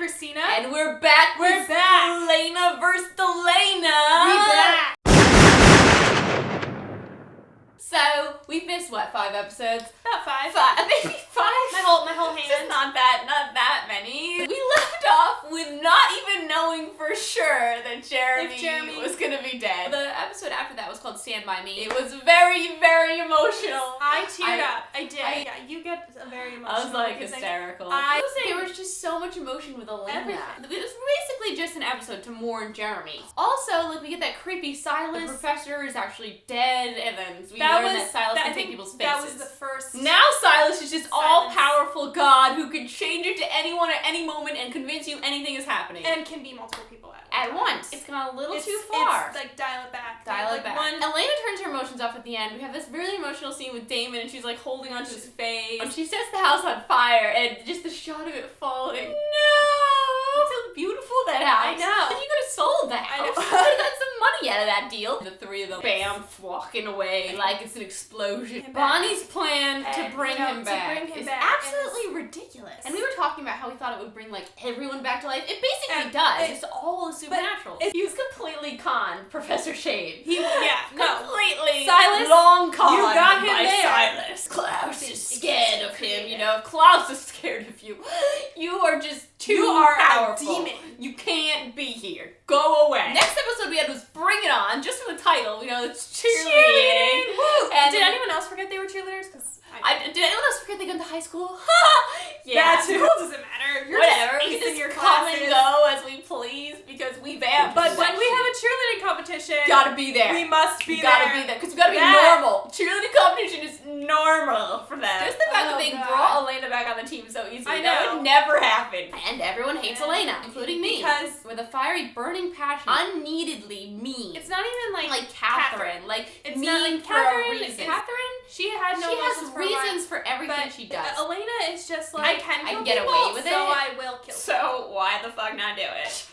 Christina. And we're back with Elena versus DELENA. We back. So, we've missed, what, 5 episodes? About 5. Maybe 5? My whole hand. Just not that many. We left off with not even knowing for sure that Jeremy was gonna be dead. The episode after that was called Stand By Me. It was very, very emotional. I teared up. I did. Yeah, you get a very emotional. I was like hysterical. There was just so much emotion with Elena. Everything. It was basically just an episode to mourn Jeremy. Also, like, we get that creepy Silas. The professor is actually dead, and then we learn that Silas can take people's faces. That was the first. Now Silas is just all-powerful God who can change it to anyone at any moment and convince you anything is happening. And can be multiple people at once. It's gone a little too far. It's like dial it back. Dial it back. Elena turns her emotions off at the end. We have this really emotional scene with Damon, and she's like holding onto his face. And she sets the house on fire, and just the shot of it falling. No! It's so beautiful, that house. I know. You could have sold that house. You could have got some money out of that deal. The 3 of them, bam, walking away like it's an explosion. Bonnie's plan to bring him back is absolutely ridiculous. And we were talking about how we thought it would bring like everyone back to life. It basically does. It's all supernatural. He was completely conned, Professor Shade. Completely Silas, long con. You got him by there. Silas. Klaus is scared of him. You know, if Klaus is scared of you, you are just too powerful. A demon. You can't be here. Go away. Next episode we had was Bring It On, just for the title. You know, it's cheerleading. Woo. And did anyone else forget they were cheerleaders? Did anyone else forget they went to high school? Yeah, school doesn't matter. You're whatever. Just we just in your come classes. and go as we please because we vamp. But when we have a cheerleading competition, gotta be there. We must be there. Gotta be there because we gotta be normal. Cheerleading competition is normal for them. Just the fact that they brought Elena back on the team so easily. That would never happen. And everyone hates Elena, including me. Because with a fiery, burning passion, unneededly mean. It's not even like Katherine. Like it's mean not like for a reason. Catherine, she had no reasons for everything she does. Elena is just like I can get away with it, so I will kill. So why the fuck not do it?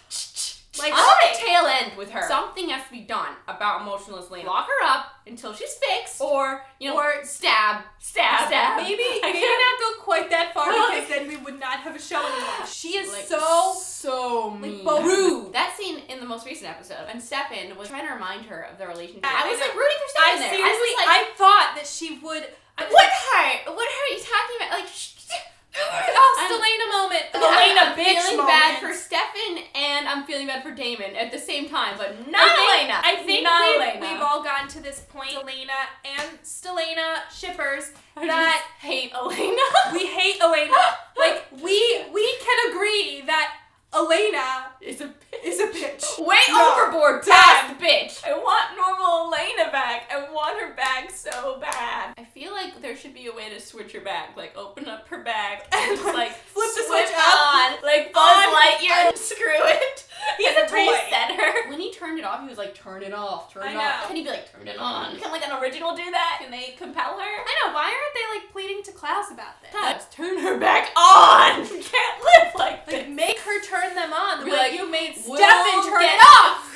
Like, I'm on a tail end with her. Something has to be done about emotionless Elena. Lock her up until she's fixed, or stab. Maybe not go quite that far because then we would not have a show anymore. She is so mean. Rude. That scene in the most recent episode, and Stefan was trying to remind her of their relationship. I was like rooting for Stefan there. I thought that she would. What heart? What heart are you talking about? Like. STELENA moment. I'm bitch feeling moment. bad for Stefan and I'm feeling bad for Damon at the same time, but Elena. I think we've all gotten to this point, Elena and STELENA shippers, that hate Elena. We hate Elena. Like we can agree that Elena is a bitch. Way overboard, past bitch. I want normal Elena back. I want her back so bad. I feel like there should be a way to switch her back. Like open up her back and just like flip the switch switch on. Like Buzz Lightyear and screw it. He has a toy. Reset her. When he turned it off, he was like, turn it off, turn it off. Can he be like, turn it on? Can like an original do that? Can they compel her? I know, why aren't they like pleading to Klaus about this? Just turn her back on. You can't live like this. Make her turn them on. The way you made Stefan turn it off.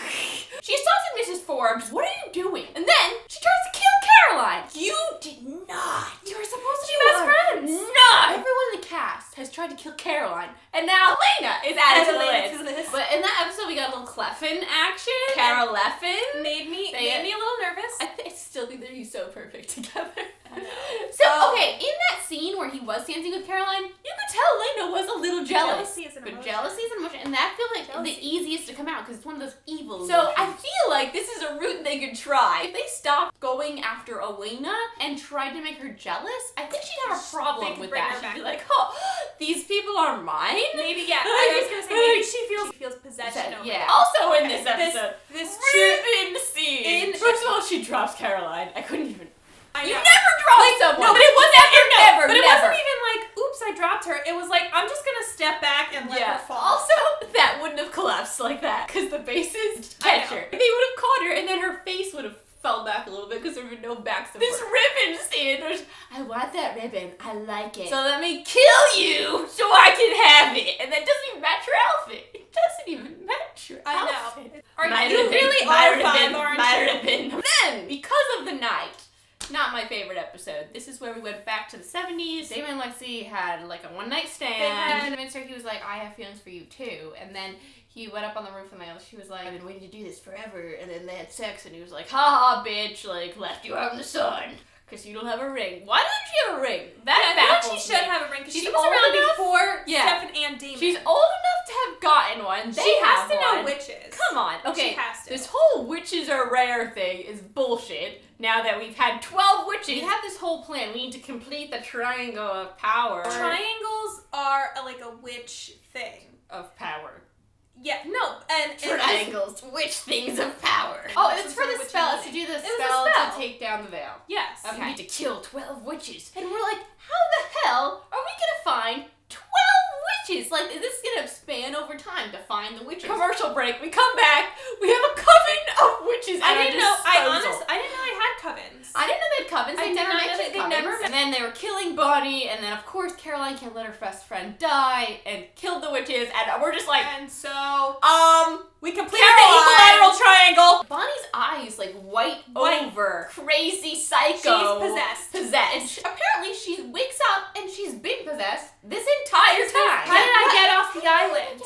She assaulted Mrs. Forbes. What are you doing? And then she tries to kill Caroline. You did not. You were supposed to be best friends. Not. Everyone in the cast has tried to kill Caroline, and now Elena is added to the list. But in that episode, we got a little Cleffin action. Carol Leffin made me a little nervous. I still think they're so perfect together. I know. So okay, in that scene where he was dancing with Caroline, you could tell Elena was a little jealous. Jealousy is an emotion. But jealousy is an emotion, and that feels like the easiest to come out because it's one of those evil emotions. So I feel like this is a route they could try. If they stopped going after Elena and tried to make her jealous, I think she'd have a problem with that. She'd be like, oh, these people are mine? Maybe, yeah. I was gonna say, maybe she feels possession over it. Also in this episode, this ribbon scene. First of all, she drops Caroline. I couldn't even... You know. never drop someone. No, but it wasn't never. But it wasn't even like, oops, I dropped her. It was like, I'm just gonna step back and let her fall. Also, that wouldn't have collapsed like that because the bases catch her. They would have caught her, and then her face would have fell back a little bit because there would be no back support. This ribbon scene was, I want that ribbon. I like it. So let me kill you so I can have it. And that doesn't even match your outfit. It doesn't even match your outfit. I know. You really are 5, aren't you? Then, because of the night, not my favorite episode. This is where we went back to the 70s. Damon and Lexi had like a one-night stand. He convinced her, he was like, I have feelings for you too. And then he went up on the roof and she was like, I've been waiting to do this forever. And then they had sex and he was like, ha ha, bitch, like, left you out in the sun. Because you don't have a ring. Why doesn't she have a ring? That baffles me. She should have a ring because she was old around enough before Steph and Damon. She's old enough to have gotten one. She has to know witches. Come on. Okay. She has to. This whole witches are rare thing is bullshit. Now that we've had 12 witches, we have this whole plan. We need to complete the triangle of power. Triangles are like a witch thing. Of power. Yeah, no, and triangles, witch things of power. Oh, it's for the spell. It's to do the spell to take down the veil. Yes. Okay. We need to kill 12 witches. And we're like, how the hell are we gonna find 12 witches? Like, is this gonna span over time to find the witches? Commercial break. We come back. We have a coven of witches. I didn't know. I didn't know I had covens. I didn't know they had covens. They never mentioned covens. They never. And then they were killing Bonnie, and then of course Caroline can't let her best friend die, and killed the witches, and we're just like, and so we completed Caroline, the equilateral triangle. Bonnie's eyes like white over, crazy psycho. She's possessed. Apparently she wakes up and she's been possessed this entire time. How did I get off the island?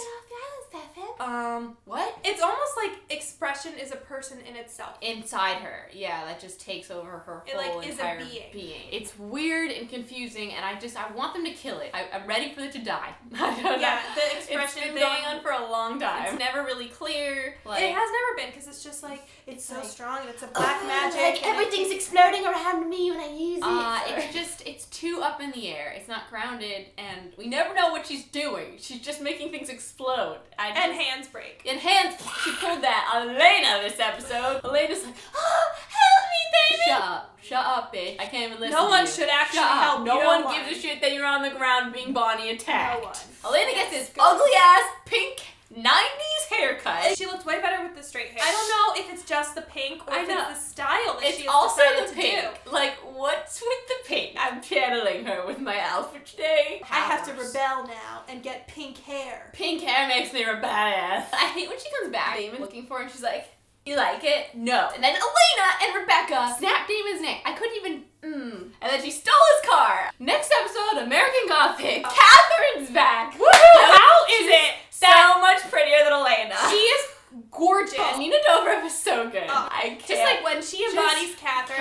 What? It's almost like expression is a person in itself. Inside her. Yeah, that just takes over her whole entire being. It's weird and confusing, and I want them to kill it. I'm ready for it to die. I don't know. Yeah, the expression it's been going on for a long time. It's never really clear. Like, it has never been, because it's just like, it's so strong, and it's a black magic. Like, everything's exploding around me when I use it. It's too up in the air. It's not grounded, and we never know what she's doing. She's just making things explode. And hands break. And hands, she pulled that on Elena this episode. Elena's like, oh, help me, David! Shut up, bitch. I can't even listen to you. No one should actually help. No one gives a shit that you're on the ground being Bonnie attacked. No one. Elena gets this ugly ass pink 90s haircut. She looked way better with the straight hair. I don't know if it's just the pink or if it's the style that it's also the pink. Like, what's with the pink? I'm channeling her with my outfit today. I have to rebel now and get pink hair. Pink hair makes me rebellious. I hate when she comes back. Damon's looking for her and she's like, you like it? No. And then Elena and Rebecca snapped Damon's neck. I couldn't even, And then she stole his car. Next episode, American Gothic. Catherine's back. Woohoo! How is it so much prettier than Elena? She is gorgeous. Nina Dobrev is so good. I can't. Just like when she embodies Katherine,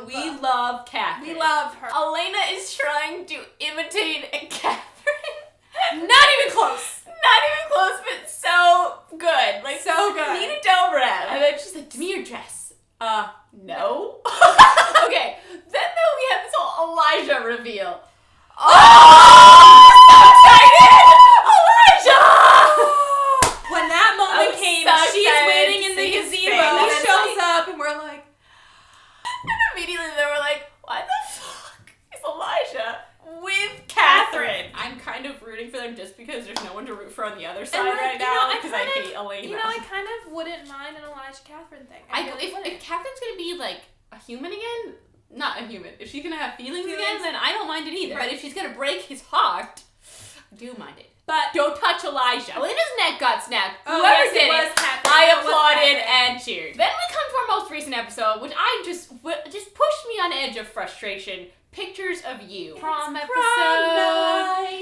we love Katherine. We love her. Elena is trying to imitate Katherine. Not even close. Not even close, but so good. Like, so good. Nina Dobrev. And then she's like, give me your dress. No. Okay. Then though we have this whole Elijah reveal. Oh! So excited! Elijah! When that moment came, she's waiting in the gazebo. He shows up and we're like, and immediately they were like, why the fuck is Elijah with Katherine? I'm kind of rooting for them just because there's no one to root for on the other side right now because I hate Elena. You know, I kind of wouldn't mind an Elijah Katherine thing. If Katherine's gonna be like a human again, not a human. If she's gonna have feelings again, then I don't mind it either. Right. But if she's gonna break his heart, I do mind it. But don't touch Elijah. Elena's neck got snapped. Whoever did it, I applauded and cheered. Then we come to our most recent episode, which I just pushed me on edge of frustration. Pictures of You. Prom episode.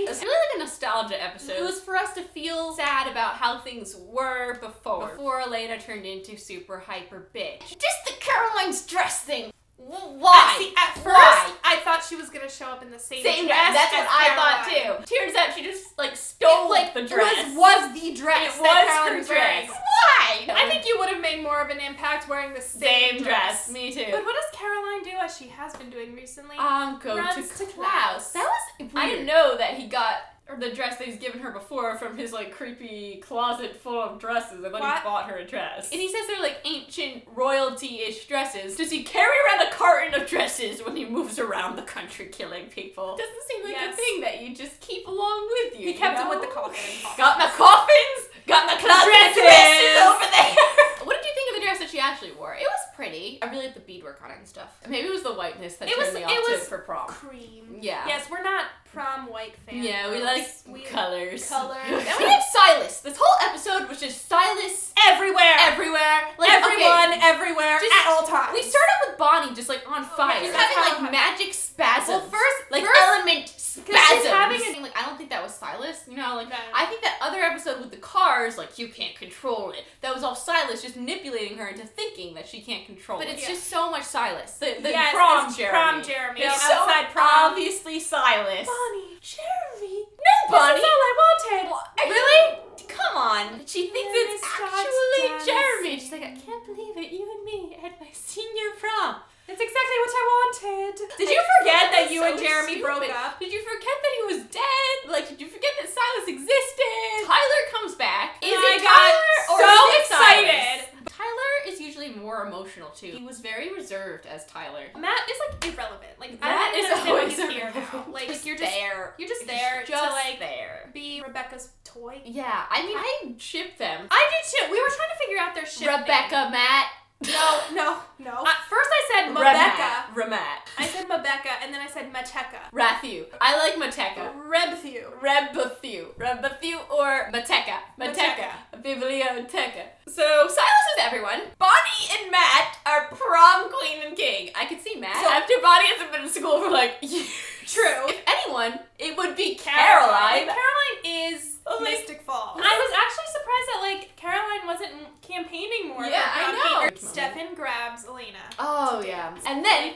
It's really like a nostalgia episode. It was for us to feel sad about how things were before Elena turned into super hyper bitch. Just the Caroline's dress thing. Why? See, at first, I thought she was gonna show up in the same dress. That's what I thought too. Turns out she just like stole the dress. It was the dress. It was her dress. Why? I think you would have made more of an impact wearing the same dress. Me too. But what does Caroline do, as she has been doing recently? Go to Klaus. That was weird. I didn't know that he got the dress that he's given her before from his like creepy closet full of dresses, and then he bought her a dress. And he says they're like ancient royalty-ish dresses. Does he carry around a carton of dresses when he moves around the country killing people? Doesn't seem like a thing that you just keep along with you. He kept them with the coffins. Got my coffins, got my closet dresses over there. What did you think of the dress that she actually wore? It was pretty. I really liked the beadwork on it and stuff. Maybe it was the whiteness that turned me off for prom. Cream. Yeah. Yes, we're not prom white fan. Yeah, we like colors. And we have Silas. This whole episode was just Silas everywhere. Like, everyone, okay, everywhere, just, at all times. We start off with Bonnie just like on fire. Yeah, She's having like magic spasms. Well, first element spasms. She's having like, I don't think that was Silas. You know, like no. I think that other episode with the cars, like you can't control it. That was all Silas just manipulating her into thinking that she can't control it. But it's just so much Silas. The prom Jeremy. Prom Jeremy. It's outside so prom. Obviously Silas. Bonnie. Jeremy. No, Bonnie. This is all I wanted. Really? Come on. She thinks it's starts actually dancing. Jeremy. She's like, I can't believe it. You and me at my senior prom. It's exactly what I wanted. Did you I forget that you so and Jeremy stupid. broke up? Did you forget that he was dead? Like, did you forget that Silas existed? Tyler comes back. Is it Tyler or so is it excited. Silas? Tyler is usually more emotional too. He was very reserved as Tyler. Matt is like irrelevant. Like Matt I is don't always understand why he's here now. Like you're just there. You're just there just to like there. Be Rebecca's toy. Yeah, I mean, I ship them. I did too. We were trying to figure out their ship Rebecca, name. Matt. No. First I said Rebecca. Ramat. I said Rebecca, and then I said Mateka. Rathu. I like Mateka. Rebthu. Rebethu or Mateka. Mateka. Biblioteca. So, Silas is everyone. Bonnie and Matt are prom queen and king. I could see Matt after Bonnie hasn't been in school for like years. True. If anyone, it would be Caroline. Caroline is Mystic Falls. I was actually surprised that like Caroline wasn't campaigning more. Yeah, I know. Stefan grabs Elena. Oh yeah. And then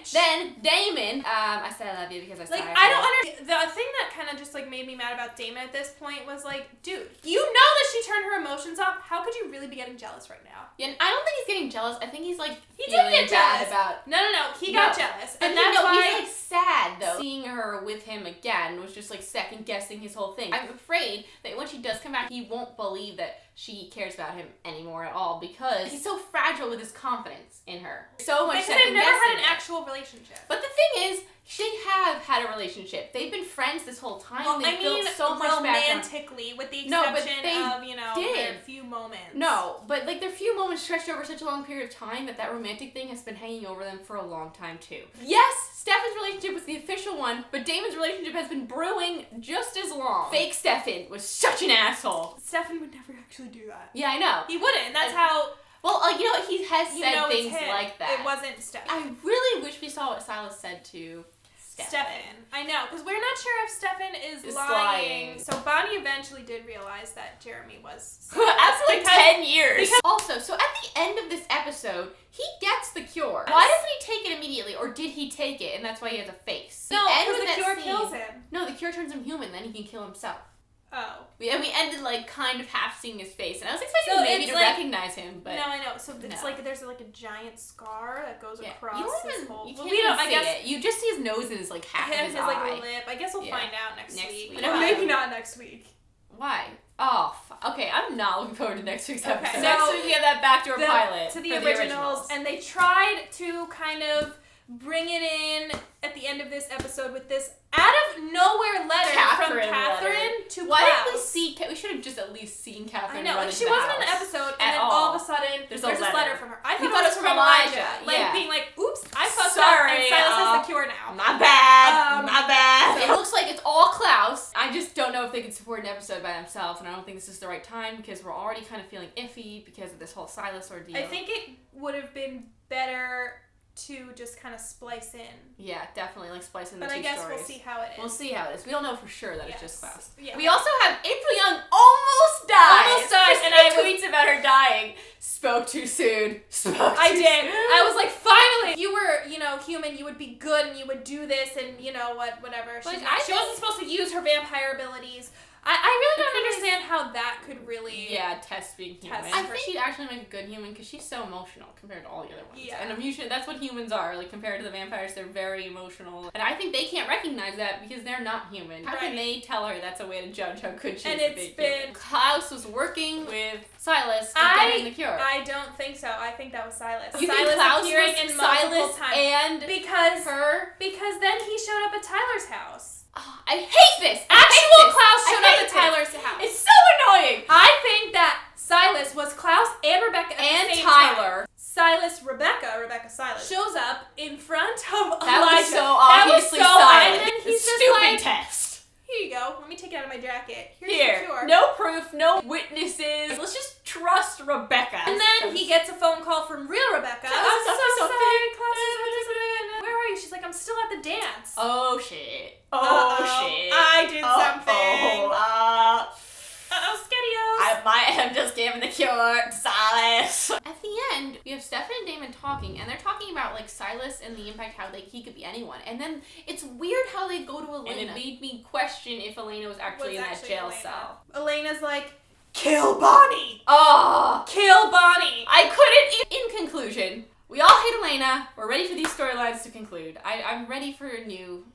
Damon. I said I love you because I saw like I don't understand. The thing that kind of just like made me mad about Damon at this point was like, dude, you know that she turned her emotions off. How could you really be getting jealous right now? Yeah, I don't think he's getting jealous. I think he's like he did get jealous about. No. He got jealous, and that's why he's like sad though. Seeing her with him again was just like second guessing his whole thing. I'm afraid that when she does come back, he won't believe that she cares about him anymore at all because he's so fragile with his confidence in her. So much because they've never had an actual relationship. But the thing is, they have had a relationship. They've been friends this whole time. Well, They've built so much romantically, with the exception of their few moments. No, but like their few moments stretched over such a long period of time that romantic thing has been hanging over them for a long time too. Yes, Stefan's relationship was the official one, but Damon's relationship has been brewing just as long. Fake Stefan was such an asshole. Stefan would never actually do that. Yeah, I know. He wouldn't. That's how. Well, you know, he has said things like that. It wasn't Stefan. I really wish we saw what Silas said to Stefan. I know, because we're not sure if Stefan is lying. So Bonnie eventually did realize that Jeremy was after like 10 years. Also, so at the end of this episode, he gets the cure. Why doesn't he take it immediately, or did he take it and that's why he has a face? No, because the cure kills him. No, the cure turns him human, then he can kill himself. Oh. We ended like kind of half seeing his face, and I was expecting maybe to recognize him, but no, I know. So it's like there's like a giant scar that goes across his whole. You can't even see it. You just see his nose and his like half of his eye. Like lip. I guess we'll find out next week. No, maybe not next week. Why? Oh, okay. I'm not looking forward to next week's episode. Okay. Next week we have that backdoor pilot to the originals, and they tried to kind of bring it in at the end of this episode with this out of nowhere letter from Katherine to Klaus. Why didn't we see? We should have just at least seen Katherine. I know, like she wasn't in the episode, and then all of a sudden there's this letter from her. I thought it was from Elijah, like being like, "Oops, I fucked up, and Silas has the cure now." My bad. It looks like it's all Klaus. I just don't know if they can support an episode by themselves, and I don't think this is the right time because we're already kind of feeling iffy because of this whole Silas ordeal. I think it would have been better to just kind of splice in. Yeah, definitely, like splice in the two stories. But I guess we'll see how it is. We'll see how it is. We don't know for sure that it's just Klaus. Yeah. We also have April Young almost dies, and I tweets about her dying. Spoke too soon. I did. I was like, finally! You were, human, you would be good, and you would do this, and whatever. She wasn't supposed to use her vampire abilities. I really don't understand how that could really... Yeah, test being human. I think she'd actually make a good human because she's so emotional compared to all the other ones. Yeah. And that's what humans are. Like, compared to the vampires, they're very emotional. And I think they can't recognize that because they're not human. How can they tell her that's a way to judge how good she is to be human? Klaus was working with Silas to get him the cure. I don't think so. I think that was Silas. You Silas think Klaus appearing was in multiple Silas times. And her? Because then he showed up at Tyler's house. Oh, I hate this! Actual Klaus showed up at Tyler's house. It's so annoying! I think that Silas was Klaus and Rebecca at the same Tyler. Time. Silas, Rebecca Silas, shows up in front of Elijah. Was so obviously Silas. And then he's just stupid like, test. take it out of my jacket. Here's Here, the cure. no proof, no witnesses. Let's just trust Rebecca. And then he gets a phone call from real Rebecca. I'm so sorry, classes. Where are you? She's like, I'm still at the dance. Oh shit. Shit. I did something. Skettios. I might have just given the cure to Silas. At the end, we have Stefan and Damon talking, and they're talking about like Silas and the impact, how like he could be anyone. And then it's weird how they go to Elena. And it made me question if Elena was actually in that jail cell. Elena's like, kill Bonnie! Oh! Kill Bonnie! I couldn't. In conclusion, we all hate Elena. We're ready for these storylines to conclude. I'm ready for a new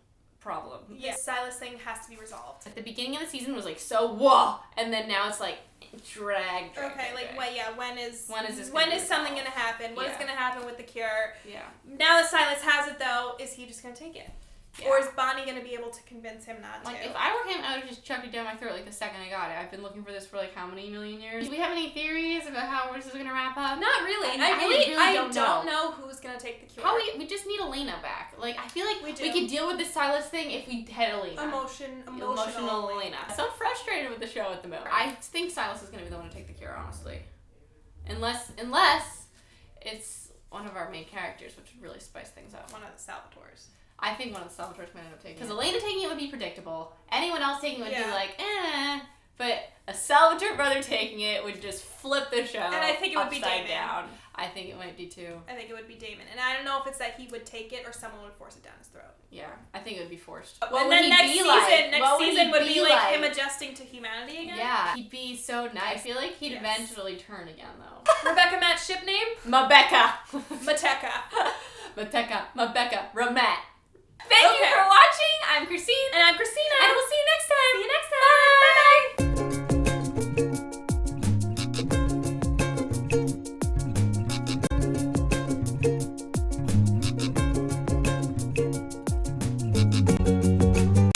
problem. Yes, Silas thing has to be resolved. At the beginning of the season was like so whoa, and then now it's like drag. When is this something gonna happen? What is gonna happen with the cure? Yeah. Now that Silas has it though, is he just gonna take it? Yeah. Or is Bonnie gonna be able to convince him not to? Like, if I were him, I would just chuck it down my throat like the second I got it. I've been looking for this for like how many million years? Do we have any theories about how this is gonna wrap up? Not really. I really don't know who's gonna take the cure. Probably, we just need Elena back. Like, I feel like we could deal with the Silas thing if we had Elena. Emotional Elena. So I'm frustrated with the show at the moment. I think Silas is gonna be the one to take the cure, honestly. Unless it's one of our main characters, which would really spice things up. One of the Salvatores. I think one of the Salvatores might end up taking it. Because Elena taking it would be predictable. Anyone else taking it would be like, eh. But a Salvatore brother taking it would just flip the show. And I think it would be Damon. Down. I think it might be too. I think it would be Damon. And I don't know if it's that he would take it or someone would force it down his throat. Yeah, I think it would be forced. And then next season would be like him adjusting to humanity again. Yeah, he'd be so nice. I feel like he'd eventually turn again though. Rebecca Matt's ship name? Mabecca. Mateka. Mabecca. Ramet. Thank you for watching. I'm Christine. And I'm Christina.